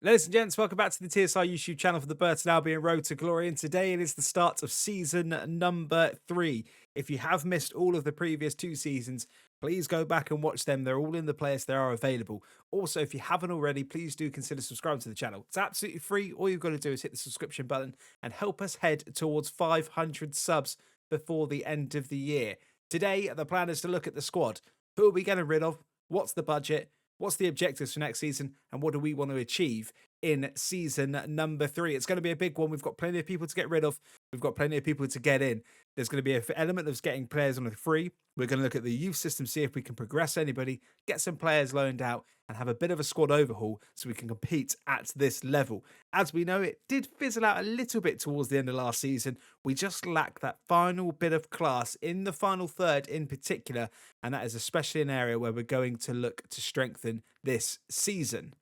Ladies and gents, welcome back to the TSI YouTube channel for the Burton Albion Road to Glory. And today it is the start of season number 3. If you have missed all of the previous 2 seasons, please go back and watch them. They're all in the playlist, they are available. Also, if you haven't already, please do consider subscribing to the channel. It's absolutely free. All you've got to do is hit the subscription button and help us head towards 500 subs before the end of the year. Today, the plan is to look at the squad. Who are we getting rid of? What's the budget? What's the objectives for next season? And what do we want to achieve in season number 3? It's going to be a big one. We've got plenty of people to get rid of. We've got plenty of people to get in. There's going to be an element of getting players on a free. We're going to look at the youth system, see if we can progress anybody, get some players loaned out, and have a bit of a squad overhaul so we can compete at this level. As we know, it did fizzle out a little bit towards the end of last season. We just lack that final bit of class in the final third in particular, and that is especially an area where we're going to look to strengthen this season.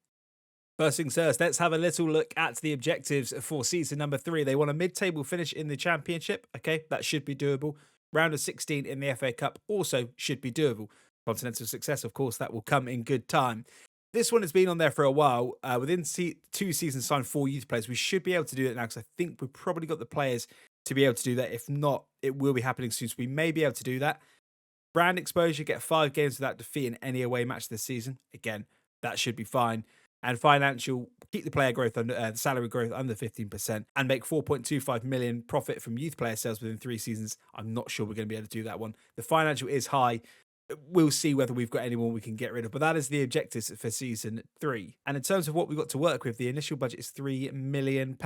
First things first, let's have a little look at the objectives for season number 3. They want a mid-table finish in the Championship. Okay, that should be doable. Round of 16 in the FA Cup also should be doable. Continental success, of course, that will come in good time. This one has been on there for a while. Within 2 seasons, signed 4 youth players. We should be able to do it now because I think we've probably got the players to be able to do that. If not, it will be happening soon. So we may be able to do that. Brand exposure, get 5 games without defeat in any away match this season. Again, that should be fine. And financial, keep the player growth under the salary growth under 15% and make 4.25 million profit from youth player sales within 3 seasons. I'm not sure we're going to be able to do that one. The financial is high. We'll see whether we've got anyone we can get rid of, but that is the objectives for season 3. And in terms of what we've got to work with, the initial budget is £3 million.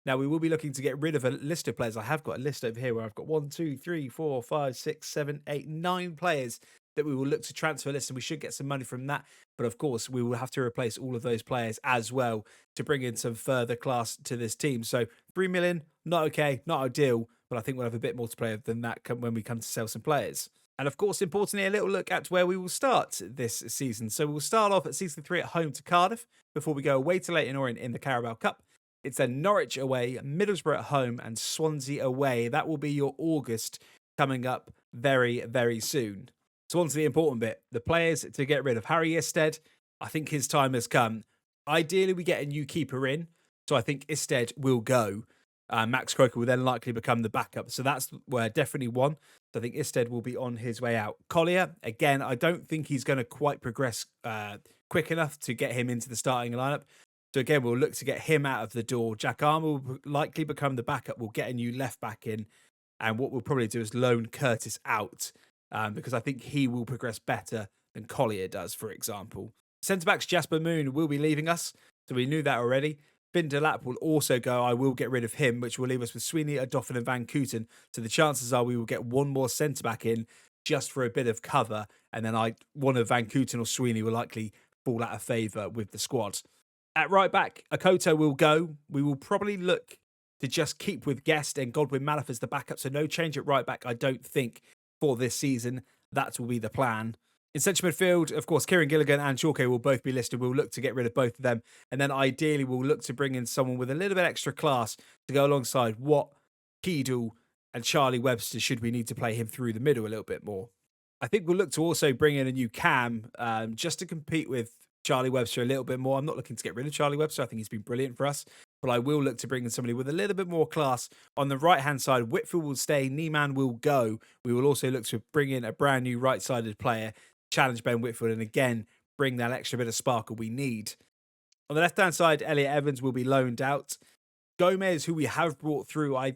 Now, we will be looking to get rid of a list of players. I have got a list over here where I've got 1, 2, 3, 4, 5, 6, 7, 8, 9 players that we will look to transfer list, and we should get some money from that. But of course, we will have to replace all of those players as well to bring in some further class to this team. So 3 million, not okay, not ideal, but I think we'll have a bit more to play than that when we come to sell some players. And of course, importantly, a little look at where we will start this season. So we'll start off at season 3 at home to Cardiff before we go away to Leyton Orient in the Carabao Cup. It's then Norwich away, Middlesbrough at home, and Swansea away. That will be your August coming up very, very soon. So on to the important bit, the players to get rid of. Harry Isted, I think his time has come. Ideally, we get a new keeper in, so I think Isted will go. Max Croker will then likely become the backup. So that's where definitely one. So I think Isted will be on his way out. Collier, again, I don't think he's going to quite progress quick enough to get him into the starting lineup. So again, we'll look to get him out of the door. Jack Armour will likely become the backup. We'll get a new left back in. And what we'll probably do is loan Curtis out. Because I think he will progress better than Collier does, for example. Centre-backs Jasper Moon will be leaving us, so we knew that already. Finn Delap will also go. I will get rid of him, which will leave us with Sweeney, Odoffin and Van Kooten. So the chances are we will get one more centre-back in just for a bit of cover, and then one of Van Kooten or Sweeney will likely fall out of favour with the squad. At right-back, Akoto will go. We will probably look to just keep with Guest and Godwin Malaf as the backup, so no change at right-back, I don't think, for this season. That will be the plan. In central midfield, of course, Kieran Gilligan and Chalke will both be listed. We'll look to get rid of both of them. And then ideally, we'll look to bring in someone with a little bit extra class to go alongside Watt, Keedle, and Charlie Webster, should we need to play him through the middle a little bit more. I think we'll look to also bring in a new cam just to compete with Charlie Webster a little bit more. I'm not looking to get rid of Charlie Webster. I think he's been brilliant for us. But I will look to bring in somebody with a little bit more class. On the right-hand side, Whitfield will stay, Niemann will go. We will also look to bring in a brand new right-sided player, challenge Ben Whitfield, and again, bring that extra bit of sparkle we need. On the left-hand side, Elliot Evans will be loaned out. Gomez, who we have brought through, I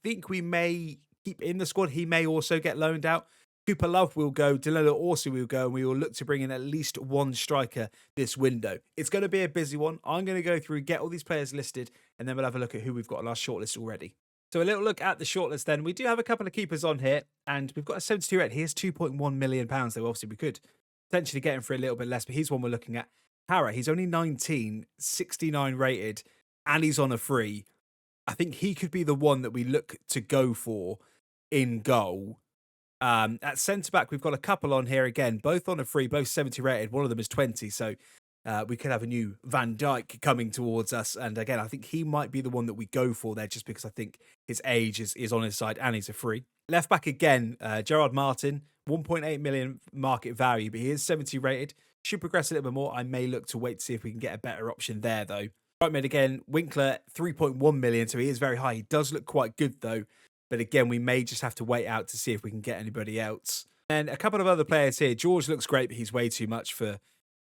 think we may keep in the squad. He may also get loaned out. Cooper Love will go, Delillo also will go, and we will look to bring in at least one striker this window. It's going to be a busy one. I'm going to go through, get all these players listed, and then we'll have a look at who we've got on our shortlist already. So a little look at the shortlist then. We do have a couple of keepers on here, and we've got a 72 rate. Here's £2.1 million, though obviously we could potentially get him for a little bit less, but he's one we're looking at. Harra, he's only 19, 69 rated, and he's on a free. I think he could be the one that we look to go for in goal. At centre-back, we've got a couple on here again, both on a free, both 70 rated. One of them is 20, so we could have a new Van Dijk coming towards us. And again, I think he might be the one that we go for there, just because I think his age is on his side and he's a free. Left-back again, Gerard Martin, 1.8 million market value, but he is 70 rated. Should progress a little bit more. I may look to wait to see if we can get a better option there, though. Right mid again, Winkler, 3.1 million, so he is very high. He does look quite good, though. But again, we may just have to wait out to see if we can get anybody else. And a couple of other players here. George looks great, but he's way too much for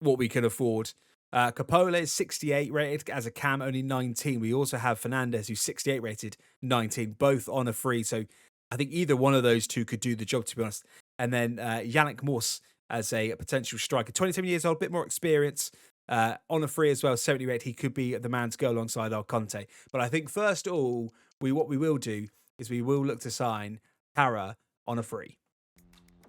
what we can afford. Coppola is 68 rated as a cam, only 19. We also have Fernandez, who's 68 rated, 19, both on a free. So I think either one of those two could do the job, to be honest. And then Yannick Morse as a potential striker, 27 years old, a bit more experience. On a free as well, 70 rated. He could be the man to go alongside our Conte. But I think first of all, what we will do is we will look to sign Cara on a free.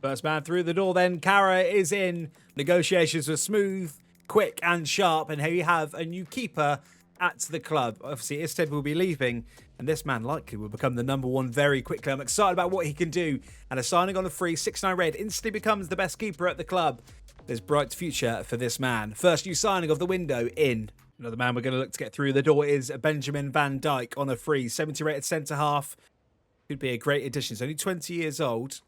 First man through the door then, Cara is in. Negotiations were smooth, quick and sharp, and here you have a new keeper at the club. Obviously, Isted will be leaving, and this man likely will become the #1 very quickly. I'm excited about what he can do, and a signing on a free, 6'9" red, instantly becomes the best keeper at the club. There's bright future for this man. First new signing of the window in. Another man we're going to look to get through the door is Benjamin Van Dijk on a free, 70 rated centre-half. Could be a great addition. He's only 20 years old.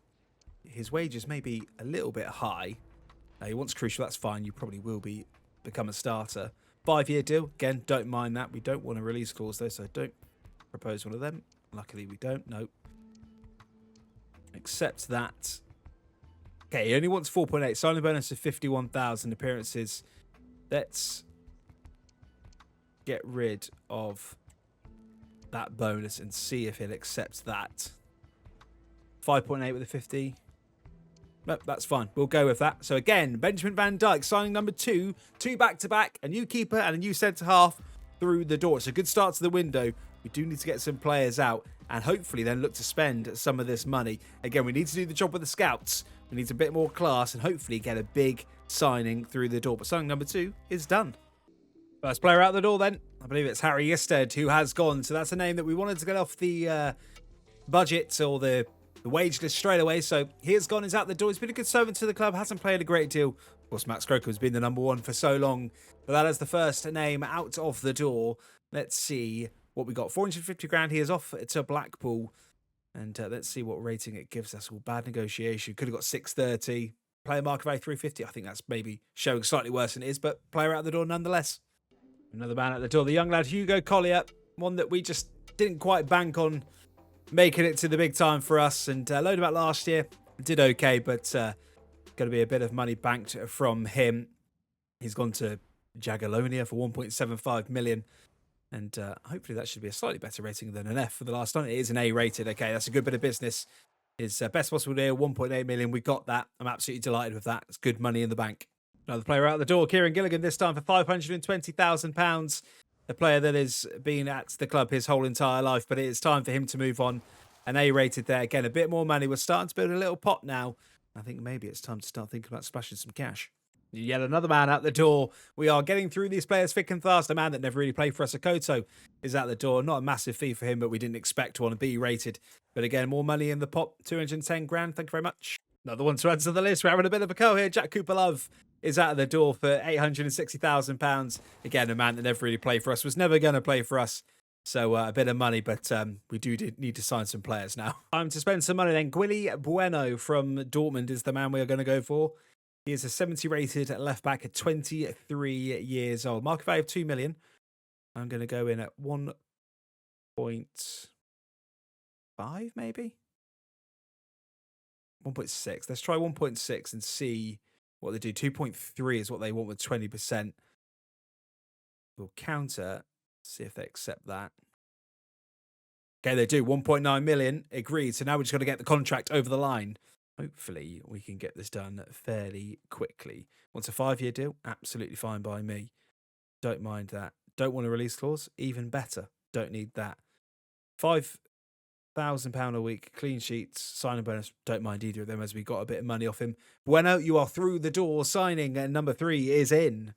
His wages may be a little bit high. He wants crucial, that's fine. You probably will become a starter. 5-year deal. Again, don't mind that. We don't want a release clause though, so don't propose one of them. Luckily, we don't. No. Accept that. Okay, he only wants 4.8. Signing bonus of 51,000 appearances. Let's get rid of that bonus and see if it accepts that. 5.8 with a 50. Nope, that's fine. We'll go with that. So again, Benjamin Van Dijk signing #2, 2 back-to-back, a new keeper and a new centre-half through the door. It's a good start to the window. We do need to get some players out and hopefully then look to spend some of this money. Again, we need to do the job with the scouts. We need a bit more class and hopefully get a big signing through the door. But signing #2 is done. First player out the door then. I believe it's Harry Isted who has gone. So that's a name that we wanted to get off the budget or the wage list straight away. So he's gone, he's out the door. He's been a good servant to the club, hasn't played a great deal. Of course, Max Croker has been the #1 for so long. But that is the first name out of the door. Let's see what we got. 450 grand. He is off to Blackpool. And let's see what rating it gives us. All bad negotiation. Could have got 630. Player market value 350. I think that's maybe showing slightly worse than it is, but player out the door nonetheless. Another man at the door. The young lad, Hugo Collier. One that we just didn't quite bank on making it to the big time for us, and load about last year. Did okay, but going to be a bit of money banked from him. He's gone to Jagiellonia for 1.75 million. And hopefully that should be a slightly better rating than an F for the last time. It is an A rated. Okay, that's a good bit of business. His best possible deal, 1.8 million. We got that. I'm absolutely delighted with that. It's good money in the bank. Another player out the door, Kieran Gilligan, this time for £520,000. A player that has been at the club his whole entire life, but it is time for him to move on. An A rated there. Again, a bit more money. We're starting to build a little pot now. I think maybe it's time to start thinking about splashing some cash. Yet another man out the door. We are getting through these players thick and fast. A man that never really played for us, Akoto, is out the door. Not a massive fee for him, but we didn't expect one to be rated. But again, more money in the pot. 210 grand. Thank you very much. Another one to add to the list. We're having a bit of a go here. Jack Cooper Love is out of the door for £860,000. Again, a man that never really played for us. Was never going to play for us. So a bit of money, but we do need to sign some players now. Time to spend some money then. Guili Bueno from Dortmund is the man we are going to go for. He is a 70 rated left back at 23 years old. Market value of 2 million. I'm going to go in at 1.5 maybe? 1.6. Let's try 1.6 and see what they do. 2.3 is what they want with 20%. We'll counter, see if they accept that. Okay, they do. 1.9 million. Agreed. So now we're just got to get the contract over the line. Hopefully, we can get this done fairly quickly. Wants a 5-year deal? Absolutely fine by me. Don't mind that. Don't want a release clause? Even better. Don't need that. £5,000 a week, clean sheets, signing bonus. Don't mind either of them as we got a bit of money off him. Bueno, you are through the door. Signing and #3 is in.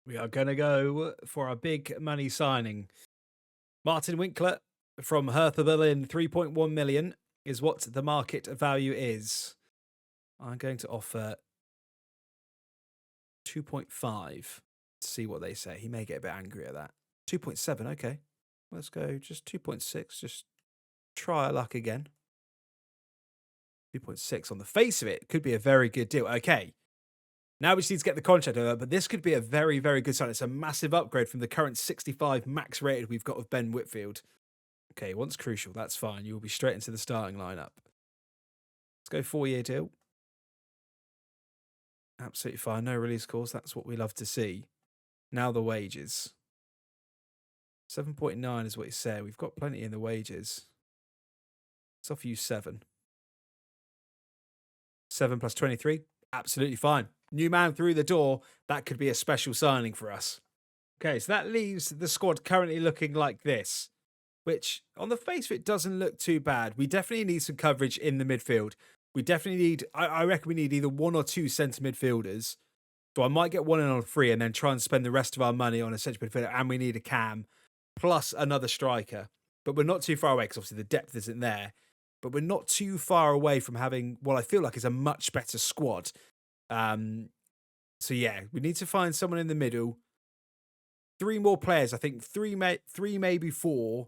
We are going to go for our big money signing. Martin Winkler from Hertha Berlin, 3.1 million is what the market value is. I'm going to offer 2.5. See what they say. He may get a bit angry at that. 2.7, okay. Let's go just 2.6. Just try our luck again. 2.6 on the face of it could be a very good deal. Okay. Now we just need to get the contract over, but this could be a very, very good sign. It's a massive upgrade from the current 65 max rated we've got of Ben Whitfield. Okay, once crucial, that's fine. You'll be straight into the starting lineup. Let's go 4-year deal. Absolutely fine. No release clause. That's what we love to see. Now the wages. 7.9 is what you said. We've got plenty in the wages. Let's offer you 7. 7 plus 23. Absolutely fine. New man through the door. That could be a special signing for us. Okay, so that leaves the squad currently looking like this, which on the face of it doesn't look too bad. We definitely need some coverage in the midfield. We definitely need, I reckon we need either 1 or 2 centre midfielders. So I might get 1 in on free and then try and spend the rest of our money on a central midfielder, and we need a cam plus another striker. But we're not too far away because obviously the depth isn't there. But we're not too far away from having what I feel like is a much better squad. So yeah, we need to find someone in the middle. 3 more players. I think 3 maybe 4.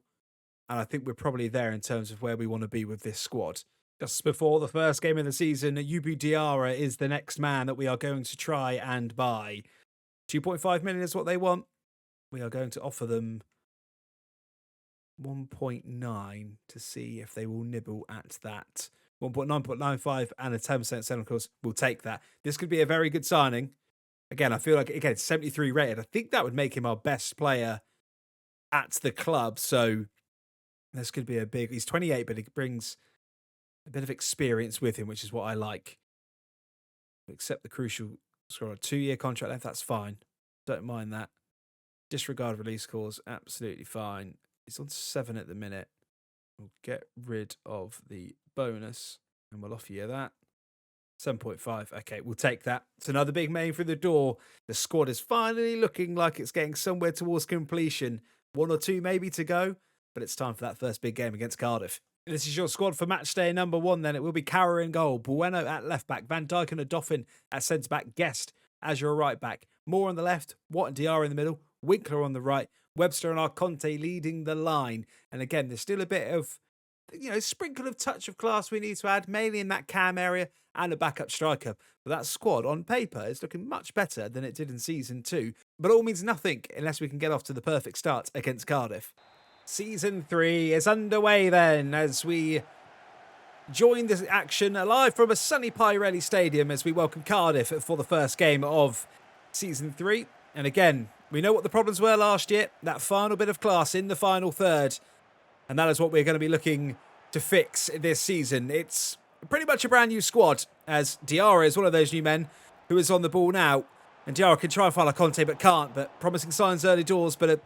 And I think we're probably there in terms of where we want to be with this squad. Just before the first game of the season, Yubu Diarra is the next man that we are going to try and buy. 2.5 million is what they want. We are going to offer them 1.9 to see if they will nibble at that. 1.9.95 and a 10% selling clause. We'll take that. This could be a very good signing. Again, I feel like, again, 73 rated. I think that would make him our best player at the club. So this could be a big... He's 28, but he brings a bit of experience with him, which is what I like. Accept the crucial score. 2-year contract left. That's fine. Don't mind that. Disregard release clause. Absolutely fine. He's on 7 at the minute. We'll get rid of the bonus and we'll offer you that. 7.5. Okay, we'll take that. It's another big main through the door. The squad is finally looking like it's getting somewhere towards completion. 1 or 2 maybe to go, but it's time for that first big game against Cardiff. This is your squad for match day number 1 then. It will be Carrow in goal, Bueno at left back, Van Dijk and Odoffin at centre back, Guest as your right back, Moore on the left, Watt and Diarra in the middle, Winkler on the right, Webster and Arconte leading the line. And again, there's still a bit of, sprinkle of touch of class we need to add, mainly in that cam area and a backup striker. But that squad on paper is looking much better than it did in Season 2. But it all means nothing unless we can get off to the perfect start against Cardiff. Season 3 is underway then as we join this action live from a sunny Pirelli Stadium as we welcome Cardiff for the first game of Season 3. And again, we know what the problems were last year, that final bit of class in the final third. And that is what we're going to be looking to fix this season. It's pretty much a brand new squad, as Diarra is one of those new men who is on the ball now. And Diarra can try and find Conte, but can't. But promising signs early doors, but a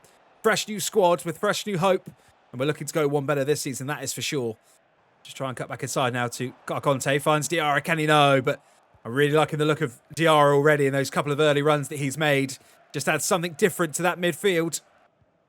fresh new squad with fresh new hope. And we're looking to go one better this season, that is for sure. Just try and cut back inside now to Conte. Finds Diarra, can he know? But I'm really liking the look of Diarra already in those couple of early runs that he's made. Just adds something different to that midfield.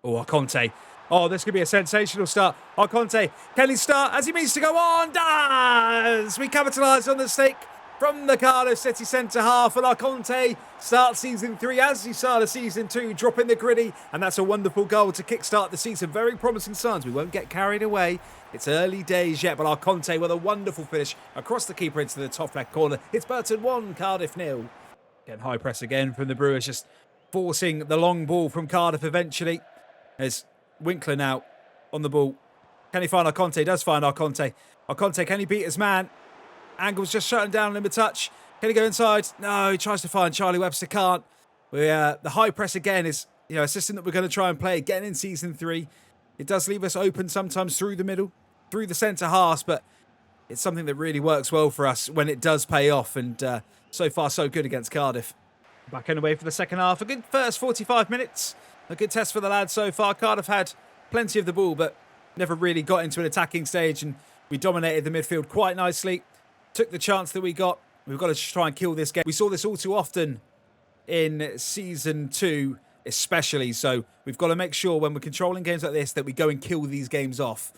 Oh, Conte. Oh, this could be a sensational start. Conte, can he start as he means to go on? Does! We capitalise on the stake from the Cardiff City centre half. And Conte starts Season 3 as he started Season 2, dropping the gritty. And that's a wonderful goal to kickstart the season. Very promising signs. We won't get carried away. It's early days yet, but Conte with a wonderful finish across the keeper into the top left corner. It's Burton 1, Cardiff 0. Again, high press again from the Brewers, just forcing the long ball from Cardiff eventually. There's Winkler now on the ball. Can he find Conte? Does find Conte. Conte, can he beat his man? Angle's just shutting down him a touch. Can he go inside? No, he tries to find Charlie Webster. Can't. The high press again is a system that we're going to try and play again in Season 3. It does leave us open sometimes through the middle, through the centre half, but it's something that really works well for us when it does pay off. And so far, so good against Cardiff. Back underway for the second half. A good first 45 minutes. A good test for the lads so far. Cardiff had plenty of the ball, but never really got into an attacking stage. And we dominated the midfield quite nicely. Took the chance that we got. We've got to try and kill this game. We saw this all too often in Season 2, especially. So we've got to make sure when we're controlling games like this that we go and kill these games off.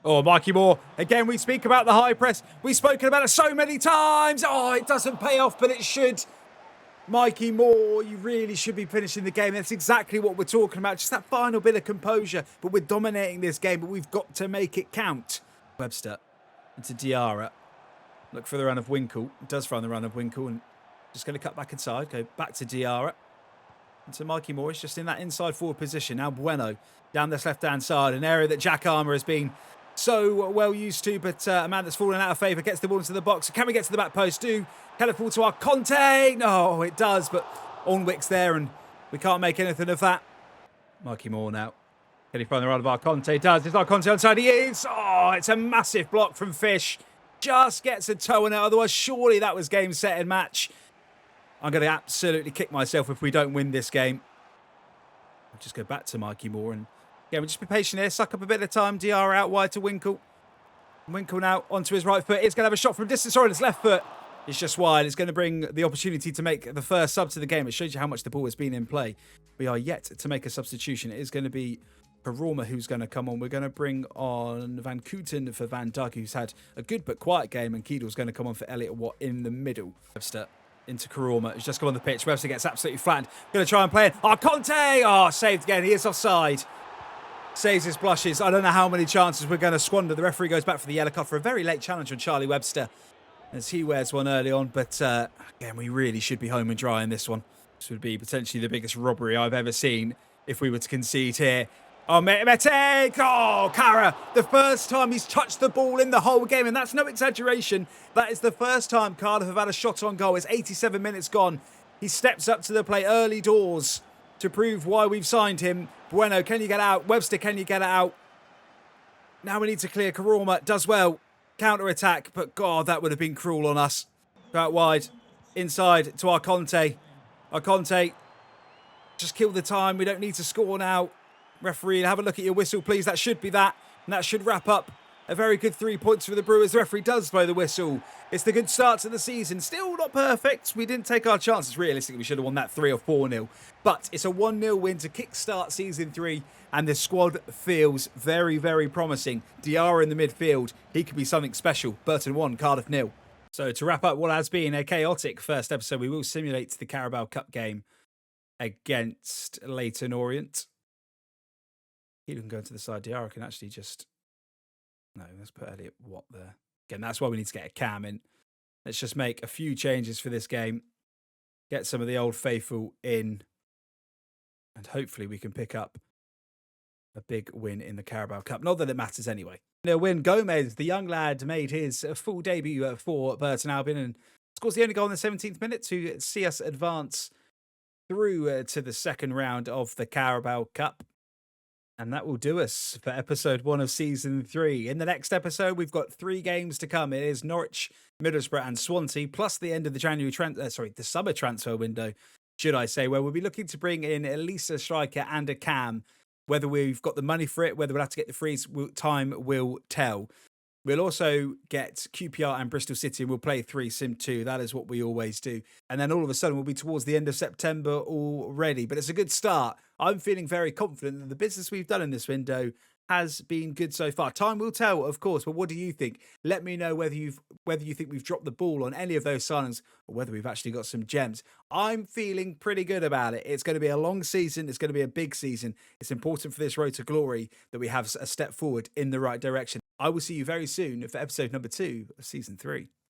Oh, Mikey Moore. Again, we speak about the high press. We've spoken about it so many times. Oh, it doesn't pay off, but it should. Mikey Moore, you really should be finishing the game. That's exactly what we're talking about. Just that final bit of composure. But we're dominating this game, but we've got to make it count. Webster into Diarra. Look for the run of Winkle. Does run the run of Winkle and just going to cut back inside. Go back to Diarra. And to Mikey Morris, just in that inside forward position. Now Bueno down this left-hand side. An area that Jack Armour has been so well used to, but a man that's fallen out of favour gets the ball into the box. Can we get to the back post? Can it fall to our Conte? No, it does, but Ornwick's there and we can't make anything of that. Mikey Moore now. Can he find the run of our Conte? Does. It's our Conte onside. He is. Oh, it's a massive block from Fish. Just gets a toe in it. Otherwise, surely that was game, set and match. I'm going to absolutely kick myself if we don't win this game. I'll just go back to Mikey Moore and we'll just be patient here. Suck up a bit of time. DR out wide to Winkle. Winkle now onto his right foot. It's going to have a shot from distance. Sorry, his left foot. It's just wide. It's going to bring the opportunity to make the first sub to the game. It shows you how much the ball has been in play. We are yet to make a substitution. It is going to be Karoma who's going to come on. We're going to bring on Van Kooten for Van Dijk, who's had a good but quiet game. And Keedle's going to come on for Elliot Watt in the middle. Webster into Karoma, who's just come on the pitch. Webster gets absolutely flattened. Going to try and play it. Oh, Conte! Oh, saved again. He is offside. Saves his blushes. I don't know how many chances we're going to squander. The referee goes back for the yellow card for a very late challenge on Charlie Webster as he wears one early on. But again, we really should be home and dry in this one. This would be potentially the biggest robbery I've ever seen if we were to concede here. Oh, Mete! Oh, Cara! The first time he's touched the ball in the whole game, and that's no exaggeration. That is the first time Cardiff have had a shot on goal. It's 87 minutes gone. He steps up to the plate early doors to prove why we've signed him. Bueno, can you get out? Webster, can you get it out? Now we need to clear. Karoma does well. Counter-attack, but God, that would have been cruel on us. Out wide. Inside to our Conte. Our Conte, just kill the time. We don't need to score now. Referee, have a look at your whistle, please. That should be that. And that should wrap up a very good 3 points for the Brewers. The referee does blow the whistle. It's the good start to the season. Still not perfect. We didn't take our chances. Realistically, we should have won that 3 or 4-0. But it's a 1-0 win to kickstart season 3. And the squad feels very, very promising. Diarra in the midfield. He could be something special. Burton 1, Cardiff 0. So to wrap up what has been a chaotic first episode, we will simulate the Carabao Cup game against Leyton Orient. He can go into the side. Diarra can actually just... No, let's put Elliot Watt there. Again, that's why we need to get a cam in. Let's just make a few changes for this game. Get some of the old faithful in. And hopefully we can pick up a big win in the Carabao Cup. Not that it matters anyway. No win. Gomez, the young lad, made his full debut for Burton Albion and scores the only goal in the 17th minute to see us advance through to the second round of the Carabao Cup. And that will do us for episode 1 of season 3. In the next episode, we've got 3 games to come. It is Norwich, Middlesbrough and Swansea, plus the end of the the summer transfer window, should I say, where we'll be looking to bring in at least a striker and a cam. Whether we've got the money for it, whether we'll have to get the freeze, time will tell. We'll also get QPR and Bristol City and we'll play 3 Sim 2. That is what we always do. And then all of a sudden we'll be towards the end of September already. But it's a good start. I'm feeling very confident that the business we've done in this window has been good so far. Time will tell, of course, but what do you think? Let me know whether you think we've dropped the ball on any of those signings or whether we've actually got some gems. I'm feeling pretty good about it. It's going to be a long season. It's going to be a big season. It's important for this road to glory that we have a step forward in the right direction. I will see you very soon for episode number 2 of season 3.